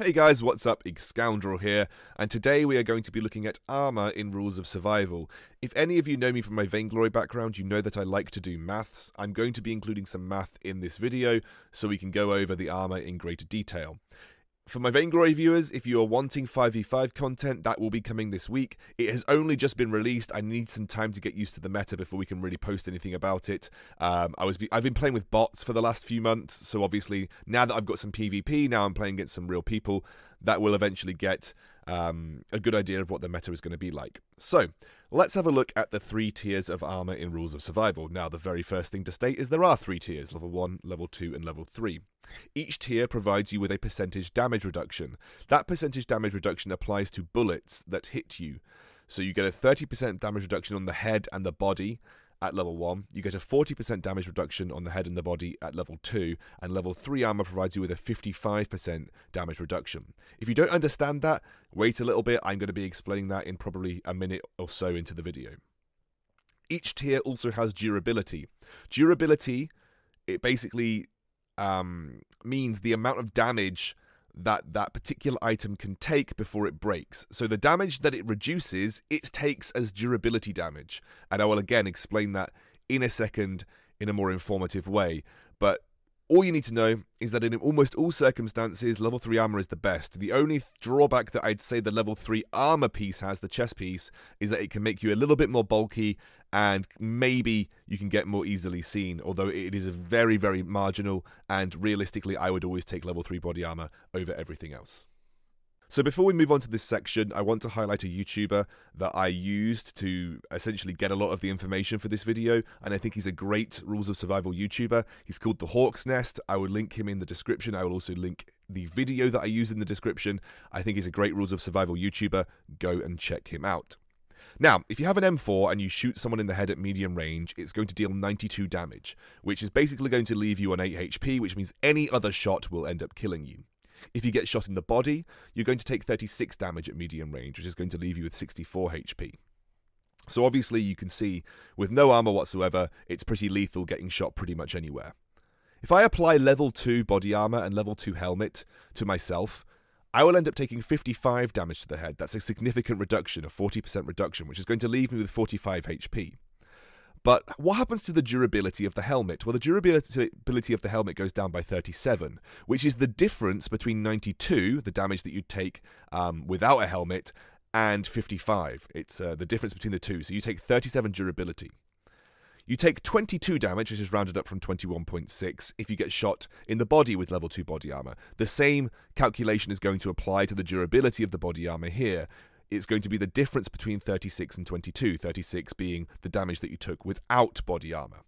Hey guys, what's up? Excoundrel here, and today we are going to be looking at armor in Rules of Survival. If any of you know me from my Vainglory background, you know that I like to do maths. I'm going to be including some math in this video, so we can go over the armor in greater detail. For my Vainglory viewers, if you are wanting 5v5 content, that will be coming this week. It has only just been released. I need some time to get used to the meta before we can really post anything about it. I've been playing with bots for the last few months, so obviously now that I've got some PvP, now I'm playing against some real people, that will eventually get a good idea of what the meta is going to be like. So, let's have a look at the 3 tiers of armor in Rules of Survival. Now, the very first thing to state is there are 3 tiers, level 1, level 2, and level 3. Each tier provides you with a percentage damage reduction. That percentage damage reduction applies to bullets that hit you. So you get a 30% damage reduction on the head and the body at level 1, you get a 40% damage reduction on the head and the body at level 2, and level 3 armor provides you with a 55% damage reduction. If you don't understand that, wait a little bit, I'm going to be explaining that in probably a minute or so into the video. Each tier also has durability. Durability, it basically means the amount of damage that particular item can take before it breaks. So the damage that it reduces, it takes as durability damage. And I will again explain that in a second in a more informative way. But all you need to know is that in almost all circumstances, level 3 armor is the best. The only drawback that I'd say the level 3 armor piece has, the chest piece, is that it can make you a little bit more bulky and maybe you can get more easily seen, although it is very, very marginal, and realistically I would always take level 3 body armor over everything else. So before we move on to this section, I want to highlight a YouTuber that I used to essentially get a lot of the information for this video, and I think he's a great Rules of Survival YouTuber. He's called The Hawk's Nest. I will link him in the description. I will also link the video that I use in the description. I think he's a great Rules of Survival YouTuber. Go and check him out. Now, if you have an M4 and you shoot someone in the head at medium range, it's going to deal 92 damage, which is basically going to leave you on 8 HP, which means any other shot will end up killing you. If you get shot in the body, you're going to take 36 damage at medium range, which is going to leave you with 64 HP. So obviously you can see, with no armor whatsoever, it's pretty lethal getting shot pretty much anywhere. If I apply level 2 body armor and level 2 helmet to myself, I will end up taking 55 damage to the head. That's a significant reduction, a 40% reduction, which is going to leave me with 45 HP. But what happens to the durability of the helmet? Well, the durability of the helmet goes down by 37, which is the difference between 92, the damage that you'd take without a helmet, and 55. It's the difference between the two. So you take 37 durability. You take 22 damage, which is rounded up from 21.6, if you get shot in the body with level 2 body armor. The same calculation is going to apply to the durability of the body armor here. It's going to be the difference between 36 and 22, 36 being the damage that you took without body armor.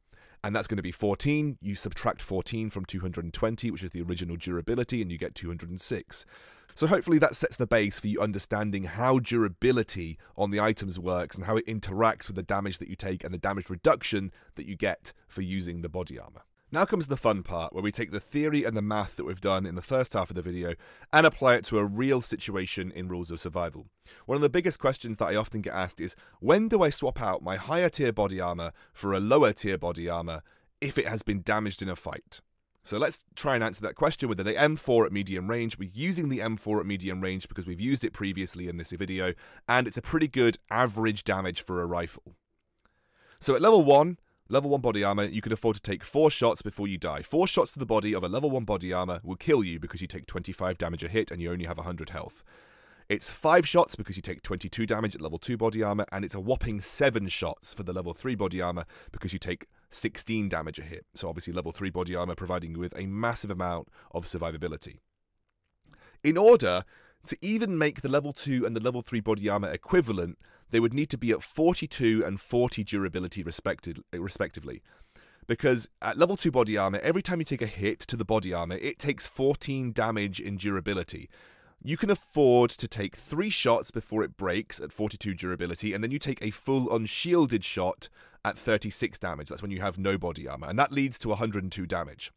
And that's going to be 14. You subtract 14 from 220, which is the original durability, and you get 206. So hopefully that sets the base for you understanding how durability on the items works and how it interacts with the damage that you take and the damage reduction that you get for using the body armor. Now comes the fun part, where we take the theory and the math that we've done in the first half of the video and apply it to a real situation in Rules of Survival. One of the biggest questions that I often get asked is, when do I swap out my higher tier body armor for a lower tier body armor if it has been damaged in a fight? So let's try and answer that question with an M4 at medium range. We're using the M4 at medium range because we've used it previously in this video, and it's a pretty good average damage for a rifle. So at level 1 body armor, you can afford to take 4 shots before you die. 4 shots to the body of a level 1 body armor will kill you because you take 25 damage a hit and you only have 100 health. It's 5 shots because you take 22 damage at level 2 body armor, and it's a whopping 7 shots for the level 3 body armor because you take 16 damage a hit. So obviously level 3 body armor providing you with a massive amount of survivability. In order to even make the level 2 and the level 3 body armor equivalent, they would need to be at 42 and 40 durability respectively. Because at level 2 body armor, every time you take a hit to the body armor, it takes 14 damage in durability. You can afford to take 3 shots before it breaks at 42 durability, and then you take a full unshielded shot at 36 damage. That's when you have no body armor, and that leads to 102 damage.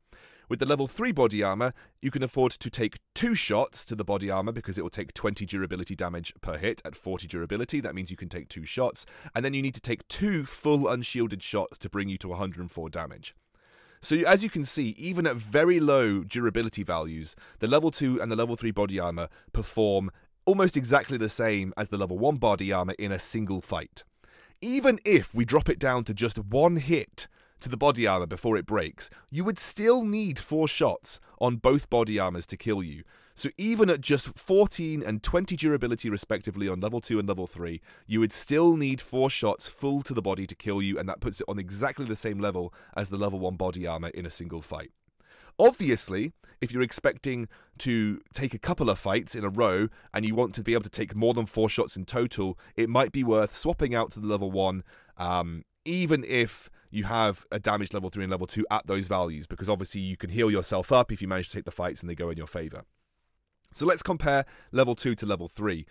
With the level 3 body armor, you can afford to take 2 shots to the body armor because it will take 20 durability damage per hit at 40 durability. That means you can take 2 shots, and then you need to take 2 full unshielded shots to bring you to 104 damage. So as you can see, even at very low durability values, the level 2 and the level 3 body armor perform almost exactly the same as the level 1 body armor in a single fight. Even if we drop it down to just one hit to the body armor before it breaks, you would still need 4 shots on both body armors to kill you. So even at just 14 and 20 durability respectively on level 2 and level 3, you would still need 4 shots full to the body to kill you, and that puts it on exactly the same level as the level 1 body armor in a single fight. Obviously, if you're expecting to take a couple of fights in a row and you want to be able to take more than 4 shots in total, it might be worth swapping out to the level 1, even if you have a damage level 3 and level 2 at those values, because obviously you can heal yourself up if you manage to take the fights and they go in your favor. So let's compare level 2 to level 3.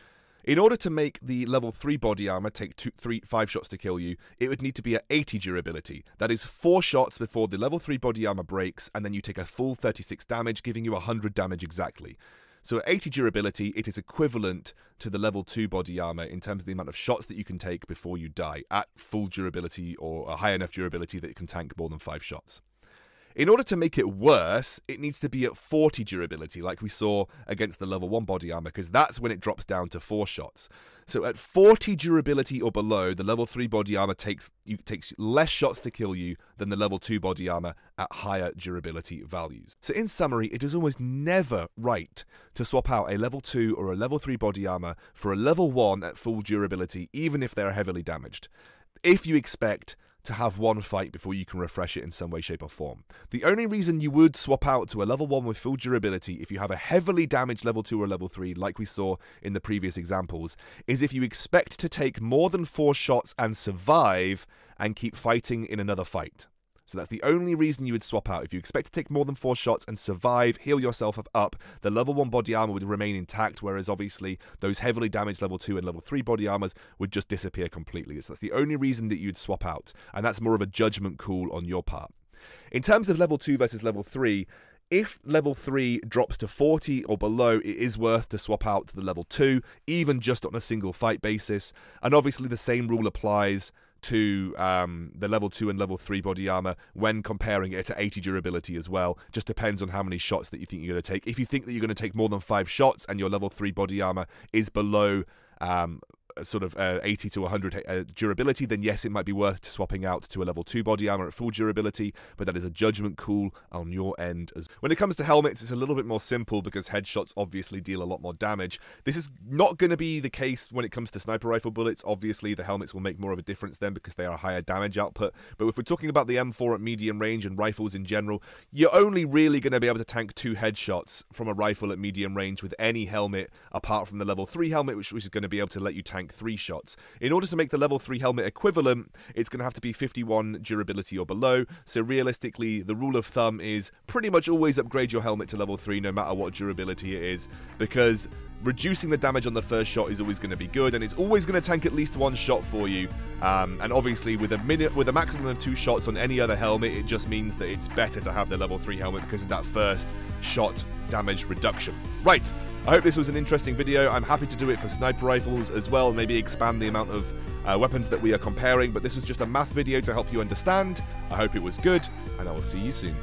In order to make the level 3 body armor take 5 shots to kill you, it would need to be at 80 durability. That is 4 shots before the level 3 body armor breaks, and then you take a full 36 damage, giving you 100 damage exactly. So at 80 durability, it is equivalent to the level 2 body armor in terms of the amount of shots that you can take before you die, at full durability or a high enough durability that it can tank more than 5 shots. In order to make it worse, it needs to be at 40 durability, like we saw against the level 1 body armor, because that's when it drops down to 4 shots. So at 40 durability or below, the level 3 body armor takes less shots to kill you than the level 2 body armor at higher durability values. So in summary, it is almost never right to swap out a level 2 or a level 3 body armor for a level 1 at full durability, even if they're heavily damaged, if you expect to have one fight before you can refresh it in some way, shape or form. The only reason you would swap out to a level 1 with full durability if you have a heavily damaged level 2 or level 3, like we saw in the previous examples, is if you expect to take more than 4 shots and survive and keep fighting in another fight. So that's the only reason you would swap out. If you expect to take more than 4 shots and survive, heal yourself up, the level 1 body armor would remain intact, whereas obviously those heavily damaged level 2 and level 3 body armors would just disappear completely. So that's the only reason that you'd swap out, and that's more of a judgment call on your part. In terms of level 2 versus level 3, if level 3 drops to 40 or below, it is worth to swap out to the level 2, even just on a single fight basis, and obviously the same rule applies to the level 2 and level 3 body armor when comparing it to 80 durability as well. Just depends on how many shots that you think you're going to take. If you think that you're going to take more than 5 shots and your level 3 body armor is below sort of 80 to 100 durability, then yes, it might be worth swapping out to a level 2 body armor at full durability, but that is a judgment call on your end. When it comes to helmets, it's a little bit more simple because headshots obviously deal a lot more damage. This is not going to be the case when it comes to sniper rifle bullets. Obviously, the helmets will make more of a difference then because they are higher damage output, but if we're talking about the M4 at medium range and rifles in general, you're only really going to be able to tank 2 headshots from a rifle at medium range with any helmet apart from the level 3 helmet, which is going to be able to let you tank 3 shots. In order to make the level 3 helmet equivalent, it's going to have to be 51 durability or below, so realistically the rule of thumb is pretty much always upgrade your helmet to level 3 no matter what durability it is, because reducing the damage on the first shot is always going to be good, and it's always going to tank at least 1 shot for you, and obviously with a maximum of 2 shots on any other helmet, it just means that it's better to have the level 3 helmet because of that first shot damage reduction. Right, I hope this was an interesting video. I'm happy to do it for sniper rifles as well, maybe expand the amount of weapons that we are comparing, but this was just a math video to help you understand. I hope it was good, and I will see you soon.